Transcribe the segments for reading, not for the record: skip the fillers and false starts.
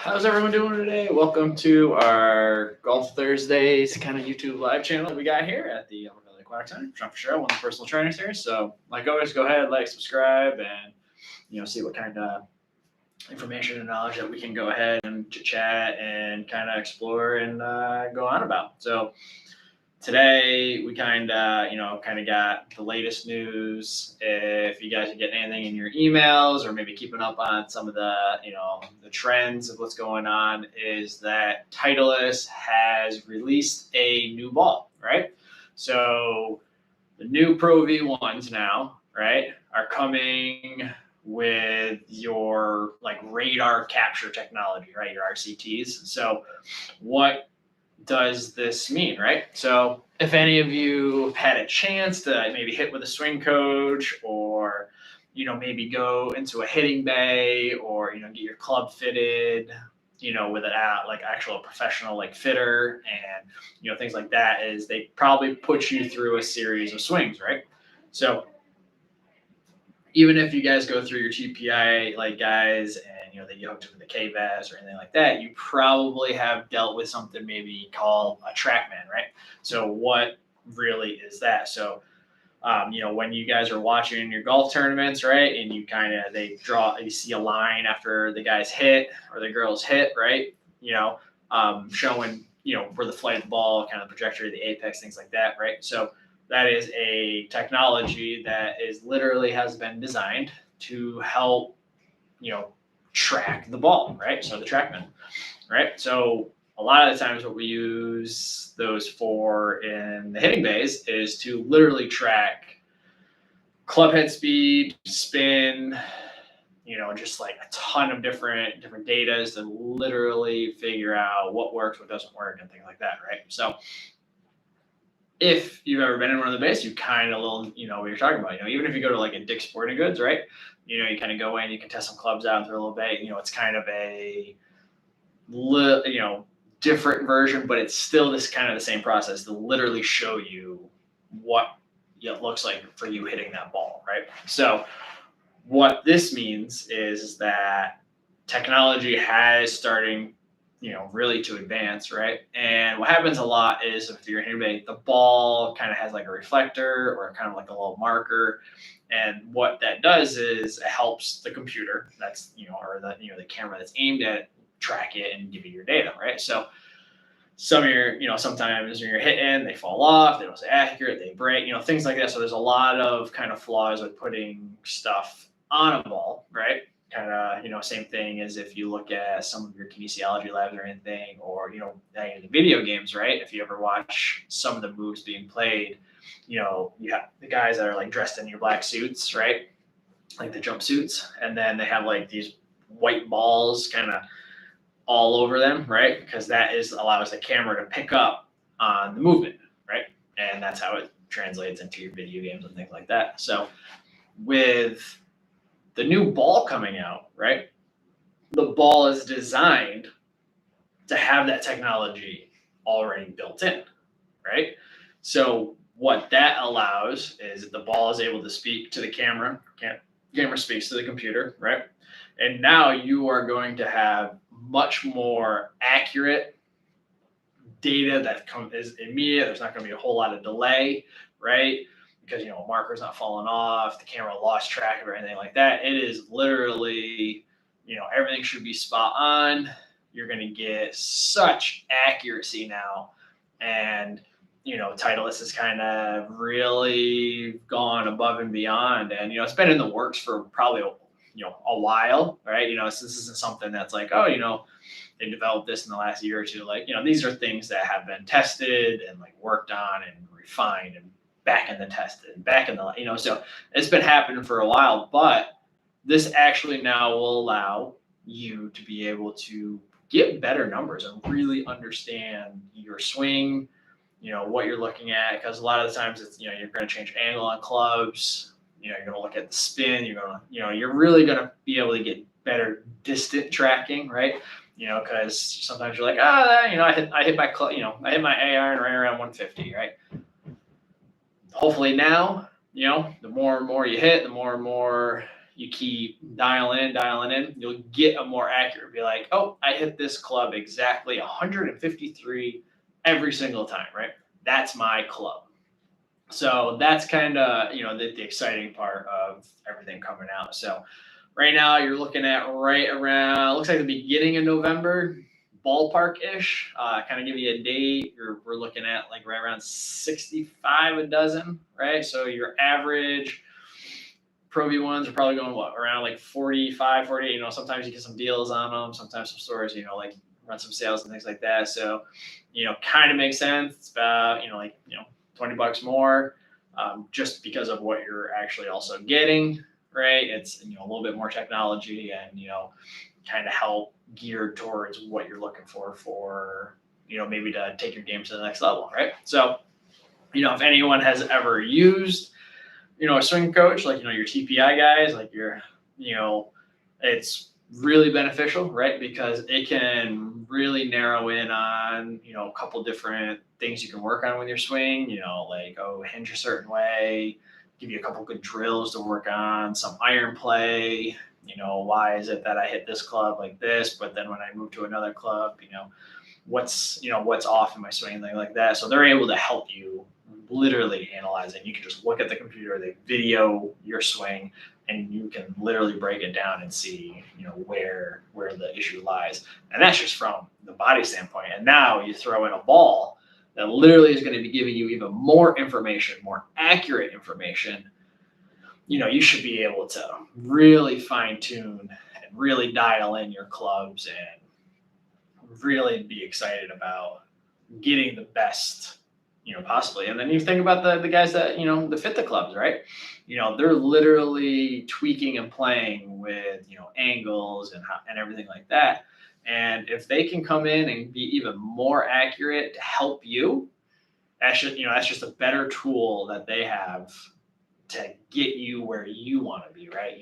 How's everyone doing today? Welcome to our Golf Thursdays kind of YouTube live channel that we got here at the Elmer Valley Aquatic Center. Sean Fitzgerald, one of the personal trainers here. So, like always, go ahead, like, subscribe, and see what kind of information and knowledge that we can go ahead and chat and kind of explore and go on about. So, today we kind of got the latest news. If you guys are getting anything in your emails or maybe keeping up on some of the the trends of what's going on, is that Titleist has released a new ball, right? So the new Pro V1s now, right, are coming with your like radar capture technology, right, your RCTs. So what does this mean, right? So if any of you had a chance to maybe hit with a swing coach, or maybe go into a hitting bay, or get your club fitted, with an like actual professional like fitter, and things like that, is they probably put you through a series of swings, right? So even if you guys go through your GPI like guys, and they get hooked up with the KVAS or anything like that, you probably have dealt with something maybe called a TrackMan, right? So what really is that? So when you guys are watching your golf tournaments, right, and you see a line after the guy's hit or the girl's hit, right? Showing where the flight of the ball, kind of the trajectory, the apex, things like that, right? So that is a technology that is literally has been designed to help track the ball, right? So the TrackMan, right? So a lot of the times what we use those for in the hitting bays is to literally track club head speed, spin, just like a ton of different data to literally figure out what works, what doesn't work, and things like that, right? So if you've ever been in one of the bays, you kind of what you're talking about. Even if you go to like a Dick's Sporting Goods, right? You kind of go in, you can test some clubs out through a little bit. It's kind of a different version, but it's still this kind of the same process to literally show you what it looks like for you hitting that ball, right? So what this means is that technology has starting really to advance, right? And what happens a lot is if you're hitting the ball kind of has like a reflector or kind of like a little marker. And what that does is it helps the computer that's, or the camera that's aimed at it, track it and give you your data, right? So some of your, sometimes when you're hitting, they fall off, they don't stay accurate, they break, things like that. So there's a lot of kind of flaws with putting stuff on a ball, right? Kind of, same thing as if you look at some of your kinesiology labs or anything, or, any of the video games, right? If you ever watch some of the moves being played, you have the guys that are like dressed in your black suits, right? Like the jumpsuits. And then they have like these white balls kind of all over them, right? Because that allows the camera to pick up on the movement, right? And that's how it translates into your video games and things like that. So with the new ball coming out, right? The ball is designed to have that technology already built in, right? So what that allows is the ball is able to speak to the camera. Camera speaks to the computer, right? And now you are going to have much more accurate data that is immediate. There's not going to be a whole lot of delay, right? Because a marker's not falling off, the camera lost track of or anything like that. It is literally, everything should be spot on. You're going to get such accuracy now, and Titleist has kind of really gone above and beyond, and it's been in the works for probably a while, right? So this isn't something that's like, oh, they developed this in the last year or two. Like, these are things that have been tested and like worked on and refined and back in the tested and back in the, so it's been happening for a while, but this actually now will allow you to be able to get better numbers and really understand your swing, what you're looking at. Because a lot of the times it's, you're going to change angle on clubs, you're going to look at the spin, you're really going to be able to get better distant tracking, right? Because sometimes you're like, I hit my I hit my A iron right around 150, right? Hopefully now, the more and more you hit, the more and more you keep dialing in, you'll get a more accurate, be like, oh, I hit this club exactly 153 every single time, right? That's my club. So that's kind of, the exciting part of everything coming out. So right now you're looking at right around, looks like the beginning of November, ballpark-ish. Kind of give you a date. We're looking at like right around 65 a dozen, right? So your average Pro V1s are probably going around like 45, 48. Sometimes you get some deals on them. Sometimes some stores, like run some sales and things like that. So, kind of makes sense. It's about, $20 more, just because of what you're actually also getting, right? It's, a little bit more technology and, kind of help geared towards what you're looking for, maybe to take your game to the next level, right? So, if anyone has ever used, a swing coach, like, your TPI guys, like it's really beneficial, right? Because it can really narrow in on, a couple different things you can work on with your swing, like, hinge a certain way, give you a couple good drills to work on, some iron play, why is it that I hit this club like this, but then when I move to another club, what's off in my swing, thing like that. So they're able to help you literally analyze it. You can just look at the computer, they video your swing, and you can literally break it down and see, where the issue lies. And that's just from the body standpoint. And now you throw in a ball that literally is going to be giving you even more information, more accurate information. You should be able to really fine tune and really dial in your clubs and really be excited about getting the best, possibly. And then you think about the guys that, that fit the clubs, right? They're literally tweaking and playing with, angles and everything like that. And if they can come in and be even more accurate to help you, that's just a better tool that they have to get you where you want to be, right?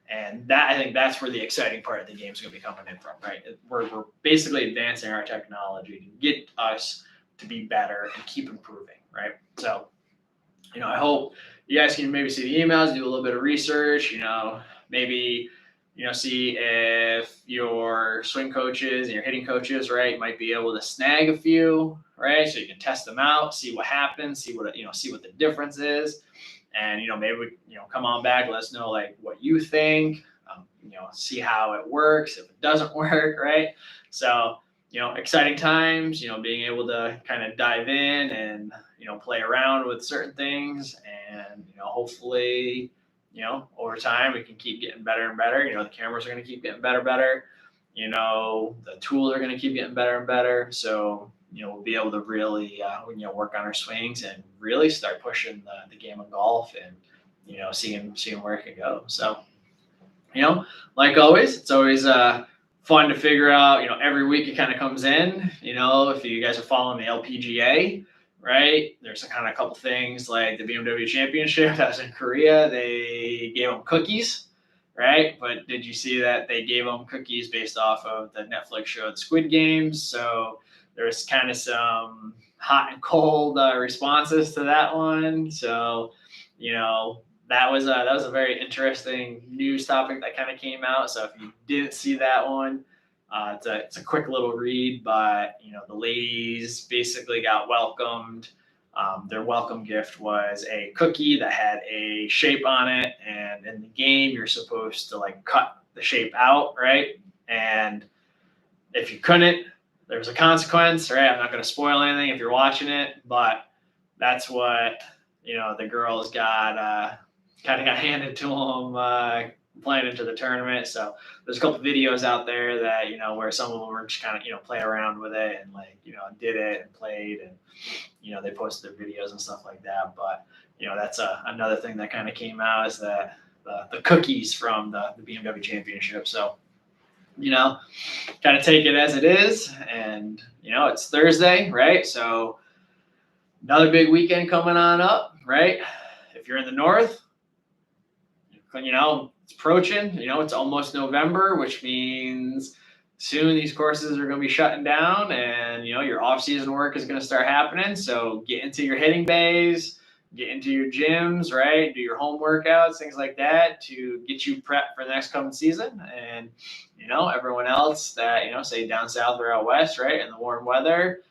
And that, I think that's where the exciting part of the game is going to be coming in from, right? We're basically advancing our technology to get us to be better and keep improving, right? So, I hope you guys can maybe see the emails, do a little bit of research, maybe, see if your swing coaches and your hitting coaches, right, might be able to snag a few, right? So you can test them out, see what happens, see what the difference is. And, maybe, come on back, let us know like what you think, see how it works, if it doesn't work, right? So, exciting times, being able to kind of dive in and, play around with certain things and, hopefully, over time we can keep getting better and better. The cameras are going to keep getting better, the tools are going to keep getting better and better. So, we'll be able to really, work on our swings and really start pushing the game of golf and, seeing where it can go. So, like always, it's always fun to figure out, every week it kind of comes in, if you guys are following the LPGA, right? There's a couple things like the BMW Championship that was in Korea. They gave them cookies, right? But did you see that they gave them cookies based off of the Netflix show, The Squid Games? So there's kind of some hot and cold responses to that one. So, that was a very interesting news topic that kind of came out. So if you didn't see that one, it's a quick little read, but the ladies basically got welcomed. Their welcome gift was a cookie that had a shape on it, and in the game you're supposed to like cut the shape out, right? And if you couldn't, there was a consequence, right? I'm not going to spoil anything if you're watching it, but that's what the girls got kind of got handed to them playing into the tournament. So there's a couple videos out there that where some of them were just kind of playing around with it and like did it and played, and they posted their videos and stuff like that. But that's another thing that kind of came out is that the cookies from the BMW Championship. So kind of take it as it is, and it's Thursday, right? So another big weekend coming on up, right? If you're in the north, it's approaching, it's almost November, which means soon these courses are going to be shutting down and, your off-season work is going to start happening. So get into your hitting bays, get into your gyms, right? Do your home workouts, things like that to get you prepped for the next coming season. And, everyone else that, say down south or out west, right, in the warm weather,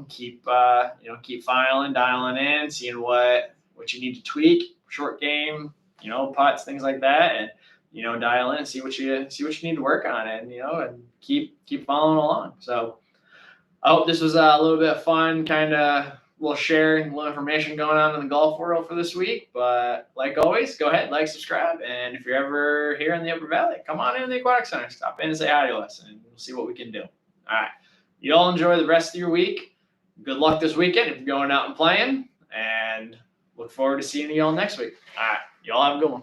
keep filing, dialing in, seeing what you need to tweak, short game, putts, things like that. And, dial in, see what you need to work on, and, and keep following along. So I hope this was a little bit of fun, kind of little sharing, a little information going on in the golf world for this week. But like always, go ahead, like, subscribe. And if you're ever here in the Upper Valley, come on in the Aquatic Center, stop in and say hi to us, and we'll see what we can do. All right. You all enjoy the rest of your week. Good luck this weekend if you're going out and playing, and look forward to seeing you all next week. All right. You all have a good one.